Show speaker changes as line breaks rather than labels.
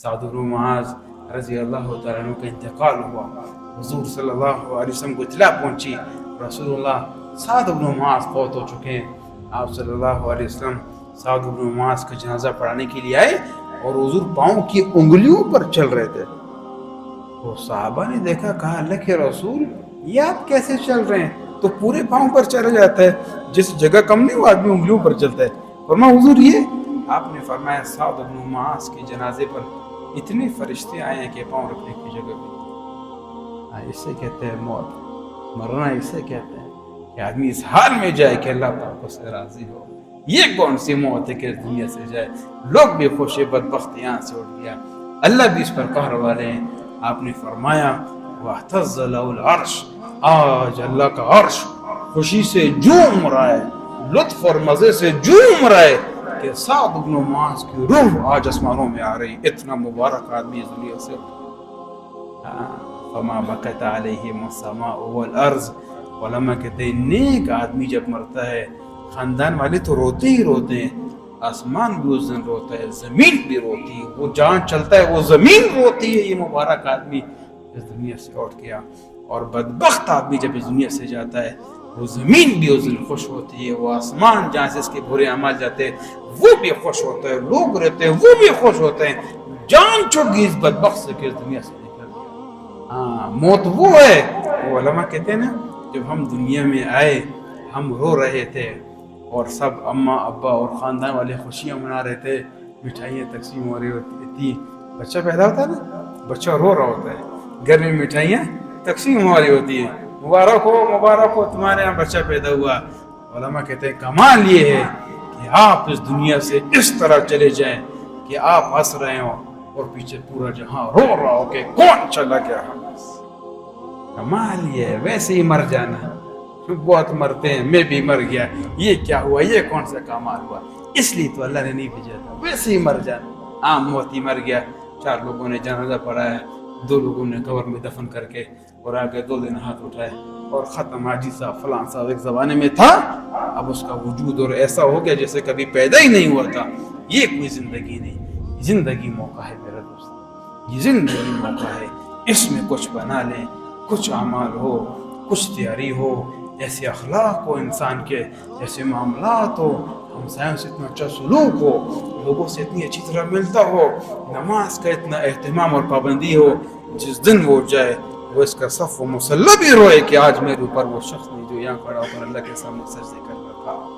سعد بن معاذ رضی اللہ تعالیٰ عنہ کا انتقال ہوا. حضور صلی اللہ علیہ وسلم کو اطلاع پہنچی رسول اللہ سعد بن معاذ فوت ہو چکے ہیں. آپ صلی اللہ علیہ وسلم سعد بن معاذ کا جنازہ پڑھانے کے لیے آئے اور حضور پاؤں کی انگلیوں پر چل رہے تھے. وہ صحابہ نے دیکھا, کہا اللہ کے رسول یہ آپ کیسے چل رہے ہیں؟ تو پورے پاؤں پر چلا جاتا ہے, جس جگہ کم نہیں وہ آدمی انگلیوں پر چلتا ہے. فرمایا حضور یہ آپ نے فرمایا سعد بن معاذ کے جنازے پر اتنے فرشتے آئے ہیں کہ پاؤں رکھنے کی جگہ بھی. اسے کہتے ہیں موت, مرنا اسے کہتے ہیں کہ آدمی اس حال میں جائے کہ اللہ پاک اس سے راضی ہو. یہ کون سی موت ہے کہ دنیا سے جائے؟ لوگ بھی خوش, بدبخت یہاں سے اٹھ گیا, اللہ بھی اس پر قہر والے ہیں. آپ نے فرمایا واہتز لہ العرش, آج اللہ کا عرش خوشی سے جھوم رہا ہے, لطف اور مزے سے جھوم رہا ہے کہ سعد بن معاذ کی روح آج آسمانوں میں آ رہی. اتنا مبارک آدمی اس دنیا سے. فما بکت علیہم السماء والارض. علماء کہتے ہیں نیک آدمی جب مرتا ہے خاندان والے تو روتے ہی روتے ہیں, آسمان بھی اس دن روتا ہے, زمین بھی روتی ہے. وہ جہاں چلتا ہے وہ زمین روتی ہے, یہ مبارک آدمی اس دنیا سے اٹھ گیا. اور بدبخت آدمی جب اس دنیا سے جاتا ہے وہ زمین بھی اس دن خوش ہوتی ہے, وہ آسمان جہاں سے اس کے برے اعمال جاتے ہیں وہ بھی خوش ہوتا ہے, لوگ رہتے ہیں وہ بھی خوش ہوتے ہیں. جان چھوٹ گئی اس بدبخت سے کہ اس دنیا سے نکل گیا. ہاں موت وہ ہے, وہ علماء کہتے ہیں نا جب ہم دنیا میں آئے ہم رو رہے تھے اور سب اماں ابا اور خاندان والے خوشیاں منا رہے تھے, مٹھائیاں تقسیم ہو رہی ہوتی تھی. بچہ پیدا ہوتا ہے نا, بچہ رو رہا ہوتا ہے, گھر میں مٹھائیاں تقسیم ہو رہی ہوتی ہیں, مبارک ہو تمہارے یہاں بچہ پیدا ہوا. علماء کہتے ہیں کمال یہ ہے کہ آپ اس دنیا سے اس طرح چلے جائیں کہ آپ ہنس رہے ہو اور پیچھے پورا جہاں رو رہا ہو کہ کون چلا گیا. کمال یہ ہے. ویسے ہی مر جانا, بہت مرتے ہیں, میں بھی مر گیا, یہ کیا ہوا, یہ کون سا کمال ہوا, اس لیے تو اللہ نے نہیں بھیجا تھا. ویسے ہی مر جانا, عام موت ہی مر گیا. 4 لوگوں نے جنازہ پڑھا ہے, 2 لوگوں نے قبر میں دفن کر کے اور آگے 2 دن ہاتھ اٹھائے اور ختم. حاجی صاحب فلاں صاحب ایک زمانے میں تھا, اب اس کا وجود اور ایسا ہو گیا جیسے کبھی پیدا ہی نہیں ہوا تھا. یہ کوئی زندگی نہیں, زندگی موقع ہے میرا دوست, یہ زندگی موقع ہے. اس میں کچھ بنا لیں, کچھ اعمال ہو, کچھ تیاری ہو, ایسے اخلاق ہو انسان کے, ایسے معاملات ہو, ہمسایوں سے اتنا اچھا سلوک ہو, لوگوں سے اتنی اچھی طرح ملتا ہو, نماز کا اتنا اہتمام اور پابندی ہو. جس دن وہ جائے وہ اس کا صف و مسلح بھی روئے کہ آج میرے اوپر وہ شخص نہیں جو یہاں کھڑا ہو کر اللہ کے سامنے سجدے کر رہا تھا.